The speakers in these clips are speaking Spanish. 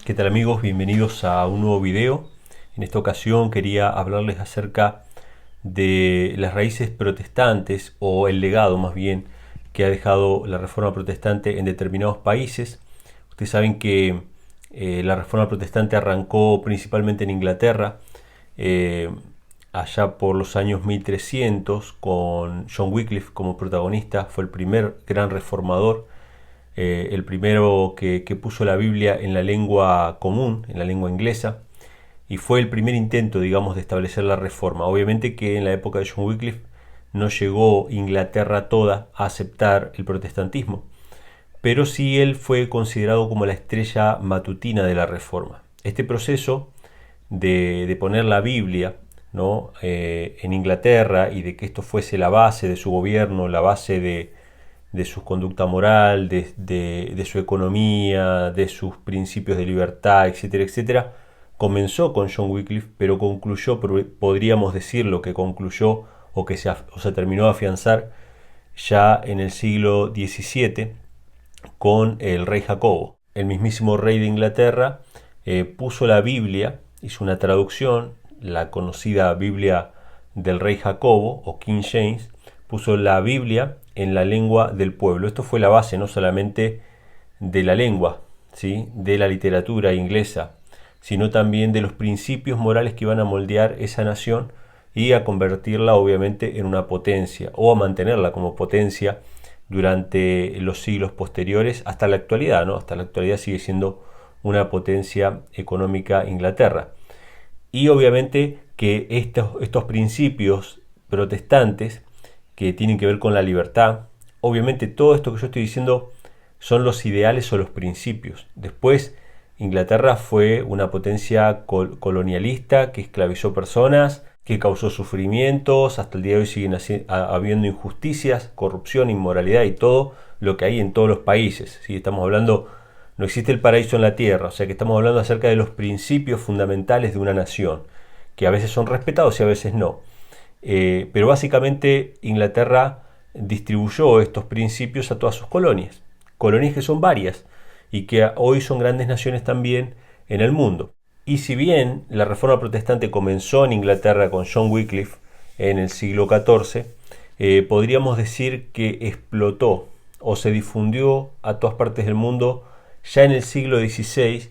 ¿Qué tal amigos? Bienvenidos a un nuevo video. En esta ocasión quería hablarles acerca de las raíces protestantes o el legado más bien que ha dejado la Reforma Protestante en determinados países. Ustedes saben que la Reforma Protestante arrancó principalmente en Inglaterra eh, allá por los años 1300 con John Wycliffe como protagonista. Fue el primer gran reformador, el primero que puso la Biblia en la lengua común, en la lengua inglesa, y fue el primer intento, digamos, de establecer la reforma. Obviamente que en la época de John Wycliffe no llegó Inglaterra toda a aceptar el protestantismo, pero sí él fue considerado como la estrella matutina de la reforma. Este proceso de poner la Biblia, ¿no? En Inglaterra, y de que esto fuese la base de su gobierno, la base de su conducta moral, de su economía, de sus principios de libertad, etcétera, etcétera, comenzó con John Wycliffe, pero concluyó, podríamos decirlo, que concluyó o se terminó de afianzar ya en el siglo XVII con el rey Jacobo. El mismísimo rey de Inglaterra puso la Biblia, hizo una traducción, la conocida Biblia del rey Jacobo o King James, puso la Biblia en la lengua del pueblo. Esto fue la base no solamente de la lengua, ¿sí?, de la literatura inglesa, sino también de los principios morales que iban a moldear esa nación y a convertirla obviamente en una potencia, o a mantenerla como potencia durante los siglos posteriores hasta la actualidad, ¿no? Hasta la actualidad sigue siendo una potencia económica Inglaterra. Y obviamente que estos principios protestantes que tienen que ver con la libertad, obviamente todo esto que yo estoy diciendo son los ideales o los principios. Después Inglaterra fue una potencia colonialista que esclavizó personas, que causó sufrimientos, hasta el día de hoy siguen habiendo injusticias, corrupción, inmoralidad y todo lo que hay en todos los países. ¿Sí? Estamos hablando, no existe el paraíso en la tierra, o sea que estamos hablando acerca de los principios fundamentales de una nación, que a veces son respetados y a veces no. Pero básicamente Inglaterra distribuyó estos principios a todas sus colonias, colonias que son varias y que hoy son grandes naciones también en el mundo. Y si bien la Reforma Protestante comenzó en Inglaterra con John Wycliffe en el siglo XIV, podríamos decir que explotó o se difundió a todas partes del mundo ya en el siglo XVI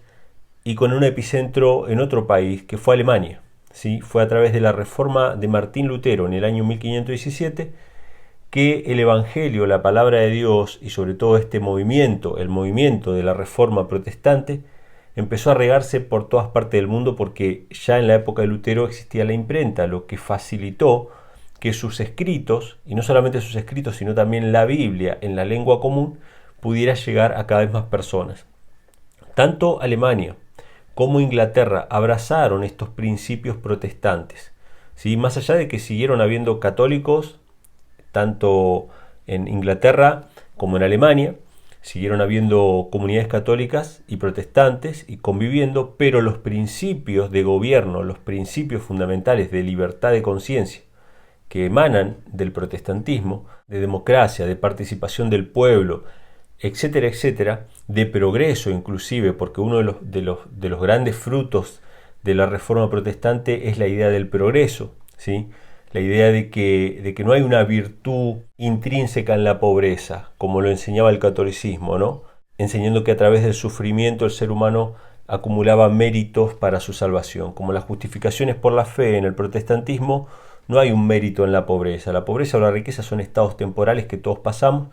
y con un epicentro en otro país que fue Alemania. ¿Sí? Fue a través de la reforma de Martín Lutero en el año 1517 que el Evangelio, la palabra de Dios y sobre todo este movimiento, el movimiento de la Reforma Protestante, empezó a regarse por todas partes del mundo porque ya en la época de Lutero existía la imprenta, lo que facilitó que sus escritos, y no solamente sus escritos, sino también la Biblia en la lengua común, pudiera llegar a cada vez más personas. Tanto Alemania como Inglaterra abrazaron estos principios protestantes, ¿sí? Más allá de que siguieron habiendo católicos, tanto en Inglaterra como en Alemania, siguieron habiendo comunidades católicas y protestantes y conviviendo, pero los principios de gobierno, los principios fundamentales de libertad de conciencia que emanan del protestantismo, de democracia, de participación del pueblo, etcétera, etcétera, de progreso inclusive, porque uno de los grandes frutos de la Reforma Protestante es la idea del progreso, ¿sí? La idea de que no hay una virtud intrínseca en la pobreza, como lo enseñaba el catolicismo, ¿no? Enseñando que a través del sufrimiento el ser humano acumulaba méritos para su salvación. Como las justificaciones por la fe en el protestantismo, no hay un mérito en la pobreza. La pobreza o la riqueza son estados temporales que todos pasamos,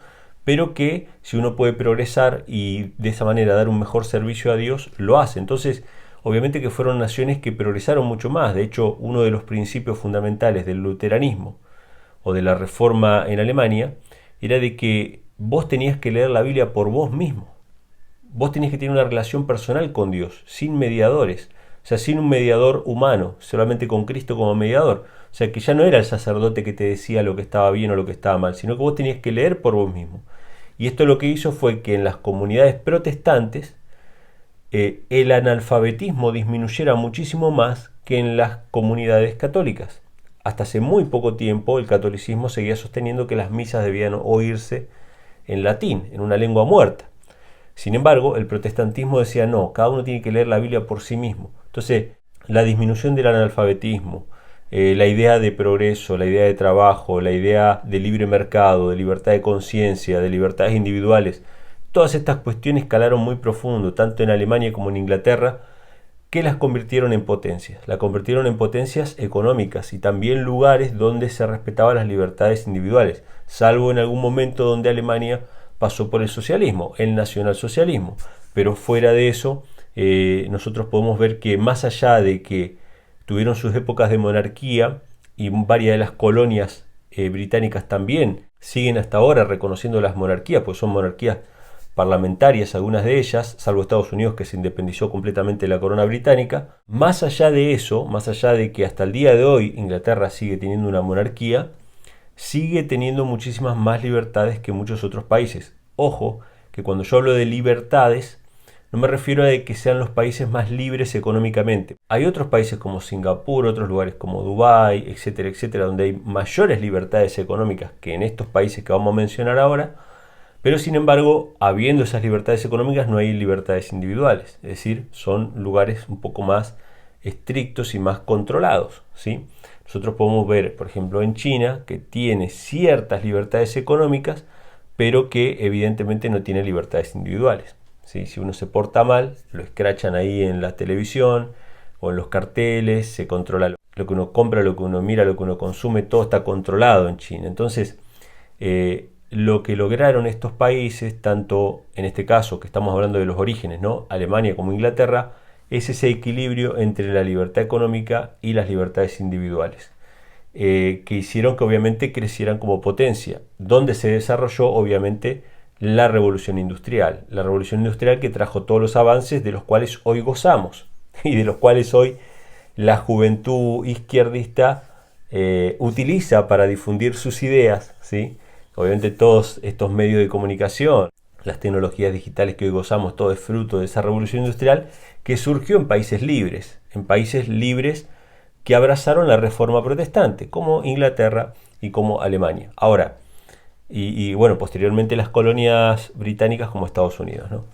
pero que si uno puede progresar y de esa manera dar un mejor servicio a Dios, lo hace. Entonces, obviamente que fueron naciones que progresaron mucho más. De hecho, uno de los principios fundamentales del luteranismo o de la reforma en Alemania era de que vos tenías que leer la Biblia por vos mismo. Vos tenías que tener una relación personal con Dios, sin mediadores. O sea, sin un mediador humano, solamente con Cristo como mediador. O sea, que ya no era el sacerdote que te decía lo que estaba bien o lo que estaba mal, sino que vos tenías que leer por vos mismo. Y esto lo que hizo fue que en las comunidades protestantes el analfabetismo disminuyera muchísimo más que en las comunidades católicas. Hasta hace muy poco tiempo el catolicismo seguía sosteniendo que las misas debían oírse en latín, en una lengua muerta. Sin embargo, el protestantismo decía no, cada uno tiene que leer la Biblia por sí mismo. Entonces, la disminución del analfabetismo, la idea de progreso, la idea de trabajo, la idea de libre mercado, de libertad de conciencia, de libertades individuales, todas estas cuestiones calaron muy profundo, tanto en Alemania como en Inglaterra, que las convirtieron en potencias. Las convirtieron en potencias económicas y también lugares donde se respetaban las libertades individuales, salvo en algún momento donde Alemania pasó por el socialismo, el nacionalsocialismo. Pero fuera de eso, nosotros podemos ver que más allá de que tuvieron sus épocas de monarquía y varias de las colonias británicas también siguen hasta ahora reconociendo las monarquías, pues son monarquías parlamentarias, algunas de ellas, salvo Estados Unidos que se independizó completamente de la corona británica. Más allá de eso, más allá de que hasta el día de hoy Inglaterra sigue teniendo una monarquía, sigue teniendo muchísimas más libertades que muchos otros países. Ojo, que cuando yo hablo de libertades, no me refiero a que sean los países más libres económicamente. Hay otros países como Singapur, otros lugares como Dubái, etcétera, etcétera, donde hay mayores libertades económicas que en estos países que vamos a mencionar ahora, pero sin embargo, habiendo esas libertades económicas, no hay libertades individuales. Es decir, son lugares un poco más estrictos y más controlados, ¿sí? Nosotros podemos ver, por ejemplo, en China, que tiene ciertas libertades económicas, pero que evidentemente no tiene libertades individuales, ¿sí? Si uno se porta mal, lo escrachan ahí en la televisión o en los carteles, se controla lo que uno compra, lo que uno mira, lo que uno consume, todo está controlado en China. Entonces, lo que lograron estos países, tanto en este caso que estamos hablando de los orígenes, ¿no? Alemania como Inglaterra, es ese equilibrio entre la libertad económica y las libertades individuales, que hicieron que obviamente crecieran como potencia, donde se desarrolló obviamente la revolución industrial que trajo todos los avances de los cuales hoy gozamos y de los cuales hoy la juventud izquierdista utiliza para difundir sus ideas, ¿sí? Obviamente todos estos medios de comunicación, las tecnologías digitales que hoy gozamos, todo es fruto de esa revolución industrial que surgió en países libres que abrazaron la reforma protestante, como Inglaterra y como Alemania. Ahora, bueno, posteriormente las colonias británicas como Estados Unidos, ¿no?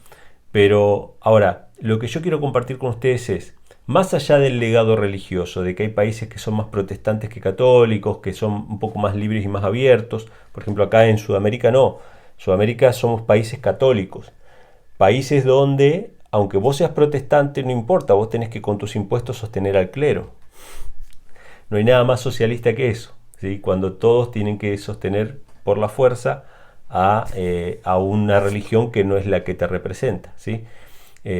Pero ahora, lo que yo quiero compartir con ustedes es, más allá del legado religioso, de que hay países que son más protestantes que católicos, que son un poco más libres y más abiertos, por ejemplo acá en Sudamérica no, Sudamérica somos países católicos, países donde, aunque vos seas protestante, no importa, vos tenés que con tus impuestos sostener al clero. No hay nada más socialista que eso, ¿sí? Cuando todos tienen que sostener por la fuerza a una religión que no es la que te representa, ¿sí?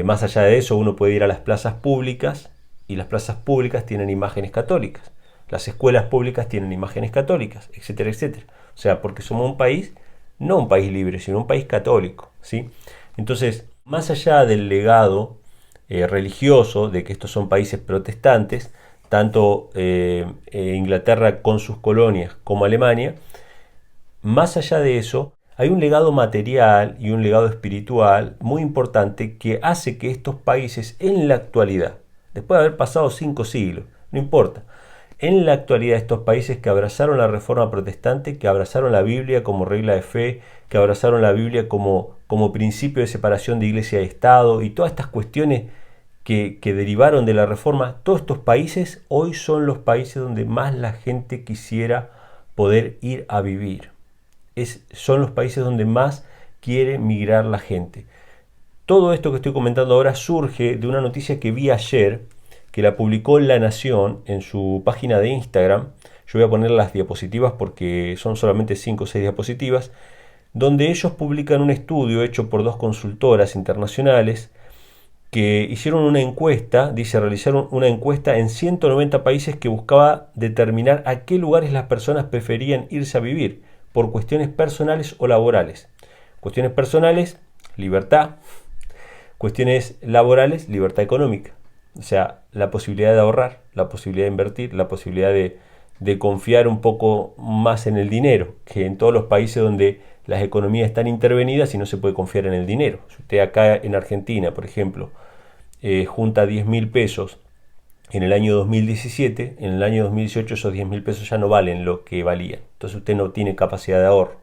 Más allá de eso, uno puede ir a las plazas públicas y las plazas públicas tienen imágenes católicas, las escuelas públicas tienen imágenes católicas, etcétera, etcétera. O sea, porque somos un país, no un país libre, sino un país católico, ¿sí? Entonces, más allá del legado religioso de que estos son países protestantes, tanto Inglaterra con sus colonias como Alemania, más allá de eso, hay un legado material y un legado espiritual muy importante que hace que estos países en la actualidad, después de haber pasado 5 siglos, no importa, en la actualidad estos países que abrazaron la reforma protestante, que abrazaron la Biblia como regla de fe, que abrazaron la Biblia como principio de separación de iglesia y Estado y todas estas cuestiones que derivaron de la reforma, todos estos países hoy son los países donde más la gente quisiera poder ir a vivir. Son los países donde más quiere migrar la gente. Todo esto que estoy comentando ahora surge de una noticia que vi ayer, que la publicó La Nación en su página de Instagram. Yo voy a poner las diapositivas porque son solamente 5 o 6 diapositivas, donde ellos publican un estudio hecho por 2 consultoras internacionales que hicieron una encuesta, realizaron una encuesta en 190 países que buscaba determinar a qué lugares las personas preferían irse a vivir, por cuestiones personales o laborales. Cuestiones personales, libertad. Cuestiones laborales, libertad económica. O sea, la posibilidad de ahorrar, la posibilidad de invertir, la posibilidad de confiar un poco más en el dinero, que en todos los países donde las economías están intervenidas y no se puede confiar en el dinero. Si usted acá en Argentina, por ejemplo, junta 10.000 pesos en el año 2017, en el año 2018 esos 10.000 pesos ya no valen lo que valían. Entonces usted no tiene capacidad de ahorro.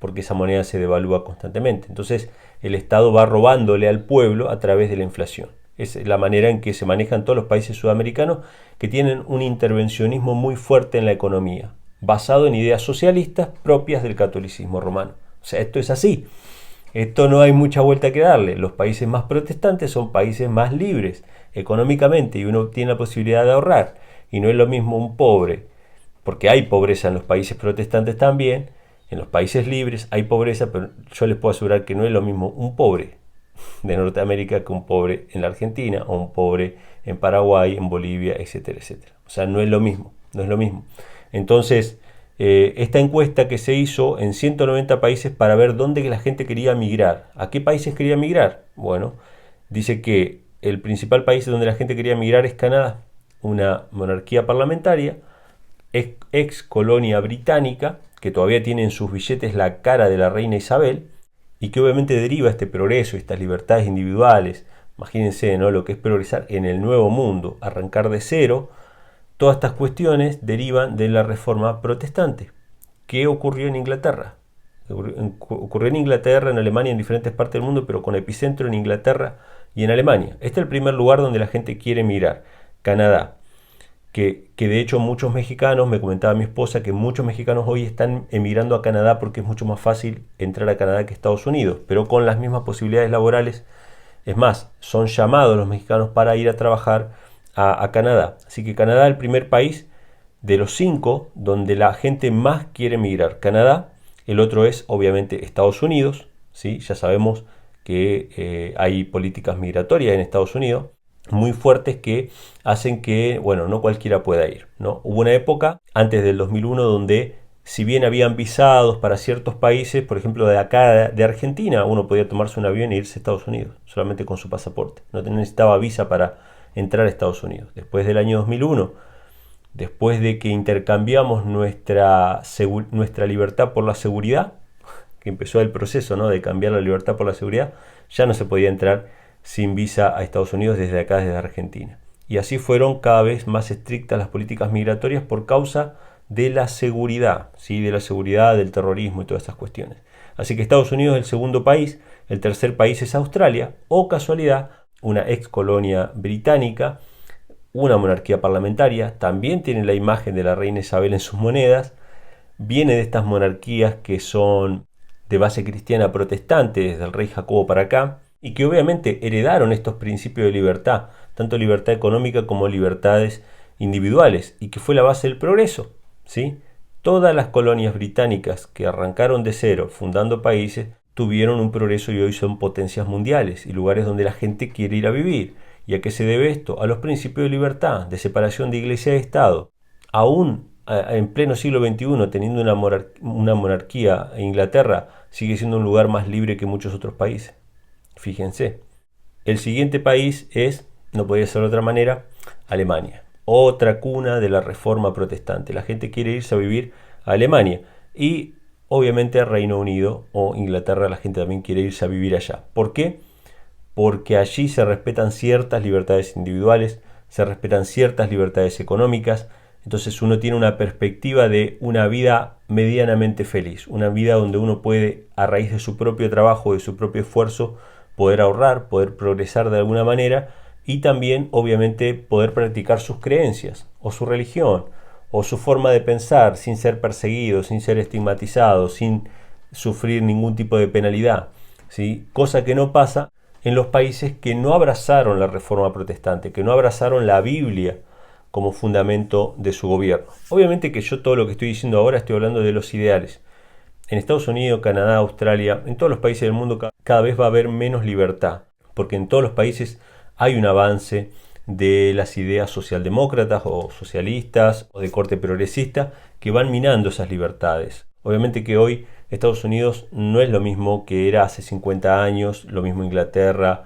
porque esa moneda se devalúa constantemente. Entonces el Estado va robándole al pueblo a través de la inflación. Es la manera en que se manejan todos los países sudamericanos, que tienen un intervencionismo muy fuerte en la economía, basado en ideas socialistas propias del catolicismo romano. O sea, esto es así. Esto no hay mucha vuelta que darle. Los países más protestantes son países más libres económicamente y uno tiene la posibilidad de ahorrar. Y no es lo mismo un pobre, porque hay pobreza en los países protestantes también, en los países libres hay pobreza, pero yo les puedo asegurar que no es lo mismo un pobre de Norteamérica que un pobre en la Argentina o un pobre en Paraguay, en Bolivia, etcétera, etcétera. O sea, no es lo mismo, no es lo mismo. Entonces, esta encuesta que se hizo en 190 países para ver dónde la gente quería migrar. ¿A qué países quería migrar? Bueno, dice que el principal país donde la gente quería migrar es Canadá, una monarquía parlamentaria, ex colonia británica, que todavía tiene en sus billetes la cara de la reina Isabel, y que obviamente deriva este progreso, estas libertades individuales. Imagínense, ¿no?, lo que es progresar en el nuevo mundo, arrancar de cero. Todas estas cuestiones derivan de la reforma protestante. ¿Qué ocurrió en Inglaterra? Ocurrió en Inglaterra, en Alemania, en diferentes partes del mundo, pero con epicentro en Inglaterra y en Alemania. Este es el primer lugar donde la gente quiere emigrar, Canadá. Que de hecho muchos mexicanos, me comentaba mi esposa, que muchos mexicanos hoy están emigrando a Canadá porque es mucho más fácil entrar a Canadá que Estados Unidos, pero con las mismas posibilidades laborales. Es más, son llamados los mexicanos para ir a trabajar a Canadá. Así que Canadá es el primer país de los 5 donde la gente más quiere emigrar. Canadá, el otro es obviamente Estados Unidos, ¿sí? Ya sabemos que hay políticas migratorias en Estados Unidos muy fuertes que hacen que, bueno, no cualquiera pueda ir, ¿no? Hubo una época, antes del 2001, donde si bien habían visados para ciertos países, por ejemplo de acá de Argentina, uno podía tomarse un avión e irse a Estados Unidos, solamente con su pasaporte. No necesitaba visa para entrar a Estados Unidos. Después del año 2001, después de que intercambiamos nuestra libertad por la seguridad, que empezó el proceso, ¿no?, de cambiar la libertad por la seguridad, ya no se podía entrar sin visa a Estados Unidos desde acá, desde Argentina. Y así fueron cada vez más estrictas las políticas migratorias por causa de la seguridad, ¿sí?, de la seguridad, del terrorismo y todas estas cuestiones. Así que Estados Unidos es el segundo país, el tercer país es Australia, o casualidad, una ex colonia británica, una monarquía parlamentaria, también tiene la imagen de la reina Isabel en sus monedas, viene de estas monarquías que son de base cristiana protestante, desde el rey Jacobo para acá, y que obviamente heredaron estos principios de libertad, tanto libertad económica como libertades individuales, y que fue la base del progreso, ¿sí? Todas las colonias británicas que arrancaron de cero, fundando países, tuvieron un progreso y hoy son potencias mundiales y lugares donde la gente quiere ir a vivir. ¿Y a qué se debe esto? A los principios de libertad, de separación de iglesia y Estado. Aún en pleno siglo XXI, teniendo una monarquía, Inglaterra sigue siendo un lugar más libre que muchos otros países. Fíjense. El siguiente país es, no podía ser de otra manera, Alemania. Otra cuna de la reforma protestante. La gente quiere irse a vivir a Alemania. Y obviamente Reino Unido o Inglaterra, la gente también quiere irse a vivir allá. ¿Por qué? Porque allí se respetan ciertas libertades individuales, se respetan ciertas libertades económicas. Entonces uno tiene una perspectiva de una vida medianamente feliz. Una vida donde uno puede, a raíz de su propio trabajo, de su propio esfuerzo, poder ahorrar, poder progresar de alguna manera y también obviamente poder practicar sus creencias o su religión o su forma de pensar sin ser perseguido, sin ser estigmatizado, sin sufrir ningún tipo de penalidad, ¿sí? Cosa que no pasa en los países que no abrazaron la reforma protestante, que no abrazaron la Biblia como fundamento de su gobierno. Obviamente que yo todo lo que estoy diciendo ahora estoy hablando de los ideales. En Estados Unidos, Canadá, Australia, en todos los países del mundo cada vez va a haber menos libertad, porque en todos los países hay un avance de las ideas socialdemócratas o socialistas o de corte progresista que van minando esas libertades. Obviamente que hoy Estados Unidos no es lo mismo que era hace 50 años, lo mismo Inglaterra,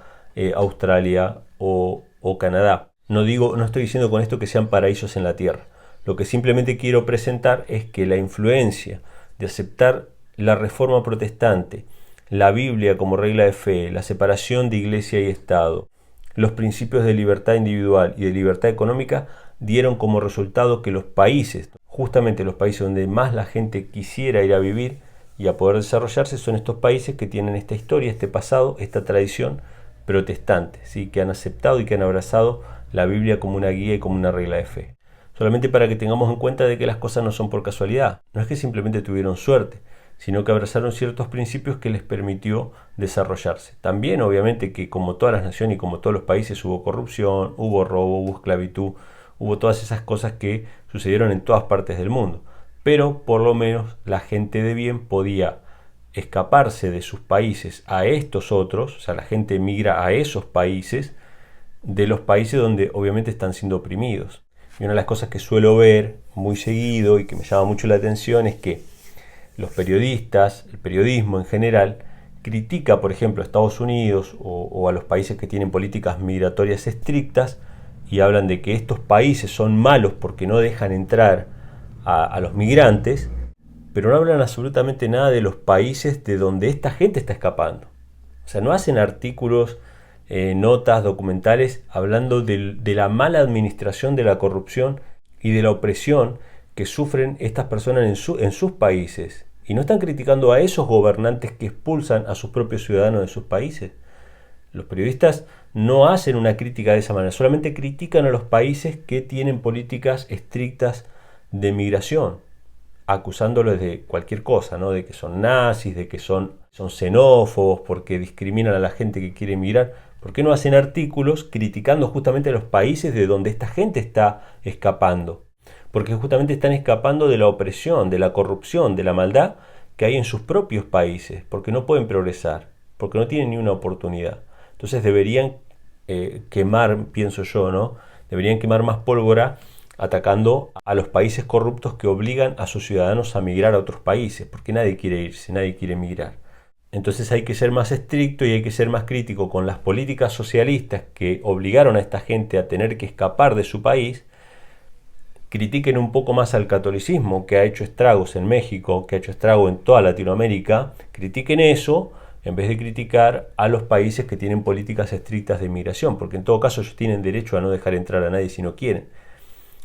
Australia o Canadá. No estoy diciendo con esto que sean paraísos en la tierra. Lo que simplemente quiero presentar es que la influencia de aceptar la reforma protestante, la Biblia como regla de fe, la separación de iglesia y Estado, los principios de libertad individual y de libertad económica dieron como resultado que los países, justamente los países donde más la gente quisiera ir a vivir, y a poder desarrollarse son estos países que tienen esta historia, este pasado, esta tradición protestante, ¿sí? Que han aceptado y que han abrazado la Biblia como una guía y como una regla de fe. Solamente para que tengamos en cuenta de que las cosas no son por casualidad, no es que simplemente tuvieron suerte, sino que abrazaron ciertos principios que les permitió desarrollarse. También obviamente que como todas las naciones y como todos los países hubo corrupción, hubo robo, hubo esclavitud, hubo todas esas cosas que sucedieron en todas partes del mundo. Pero por lo menos la gente de bien podía escaparse de sus países a estos otros, o sea, la gente emigra a esos países, de los países donde obviamente están siendo oprimidos. Y una de las cosas que suelo ver muy seguido y que me llama mucho la atención es que los periodistas, el periodismo en general, critica, por ejemplo, a Estados Unidos o a los países que tienen políticas migratorias estrictas y hablan de que estos países son malos porque no dejan entrar a los migrantes, pero no hablan absolutamente nada de los países de donde esta gente está escapando. O sea, no hacen artículos, notas, documentales hablando de la mala administración, de la corrupción y de la opresión que sufren estas personas en sus países. Y no están criticando a esos gobernantes que expulsan a sus propios ciudadanos de sus países. Los periodistas no hacen una crítica de esa manera, solamente critican a los países que tienen políticas estrictas de migración, acusándolos de cualquier cosa, ¿no? De que son nazis, de que son xenófobos, porque discriminan a la gente que quiere emigrar. ¿Por qué no hacen artículos criticando justamente a los países de donde esta gente está escapando? Porque justamente están escapando de la opresión, de la corrupción, de la maldad que hay en sus propios países, porque no pueden progresar, porque no tienen ni una oportunidad. Entonces deberían quemar, pienso yo, ¿no? Deberían quemar más pólvora atacando a los países corruptos que obligan a sus ciudadanos a migrar a otros países, porque nadie quiere irse, nadie quiere emigrar. Entonces hay que ser más estricto y hay que ser más crítico con las políticas socialistas que obligaron a esta gente a tener que escapar de su país. Critiquen un poco más al catolicismo, que ha hecho estragos en México, que ha hecho estragos en toda Latinoamérica. Critiquen eso en vez de criticar a los países que tienen políticas estrictas de inmigración, porque en todo caso ellos tienen derecho a no dejar entrar a nadie si no quieren.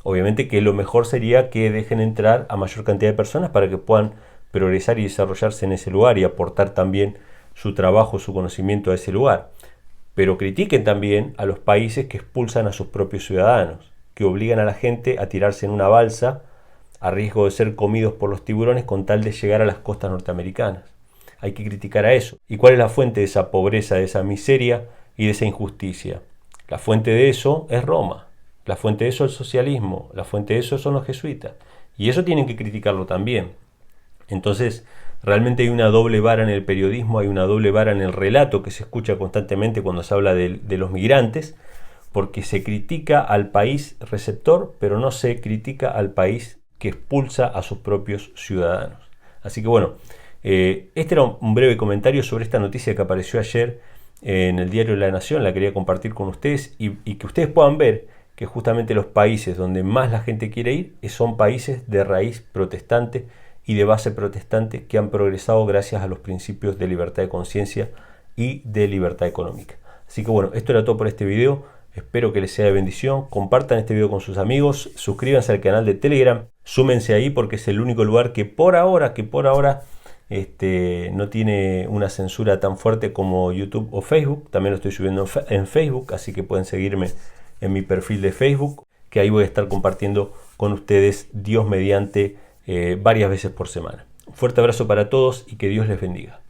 Obviamente que lo mejor sería que dejen entrar a mayor cantidad de personas para que puedan progresar y desarrollarse en ese lugar y aportar también su trabajo, su conocimiento a ese lugar. Pero critiquen también a los países que expulsan a sus propios ciudadanos, que obligan a la gente a tirarse en una balsa a riesgo de ser comidos por los tiburones con tal de llegar a las costas norteamericanas. Hay que criticar a eso. ¿Y cuál es la fuente de esa pobreza, de esa miseria y de esa injusticia? La fuente de eso es Roma. La fuente de eso es el socialismo. La fuente de eso son los jesuitas. Y eso tienen que criticarlo también. Entonces, realmente hay una doble vara en el periodismo, hay una doble vara en el relato que se escucha constantemente cuando se habla de los migrantes, porque se critica al país receptor, pero no se critica al país que expulsa a sus propios ciudadanos. Así que bueno, este era un breve comentario sobre esta noticia que apareció ayer en el diario La Nación. La quería compartir con ustedes y que ustedes puedan ver que justamente los países donde más la gente quiere ir son países de raíz protestante y de base protestante que han progresado gracias a los principios de libertad de conciencia y de libertad económica. Así que bueno, esto era todo por este video. Espero que les sea de bendición. Compartan este video con sus amigos. Suscríbanse al canal de Telegram. Súmense ahí porque es el único lugar que por ahora no tiene una censura tan fuerte como YouTube o Facebook. También lo estoy subiendo en Facebook, así que pueden seguirme en mi perfil de Facebook, que ahí voy a estar compartiendo con ustedes, Dios mediante, varias veces por semana. Un fuerte abrazo para todos y que Dios les bendiga.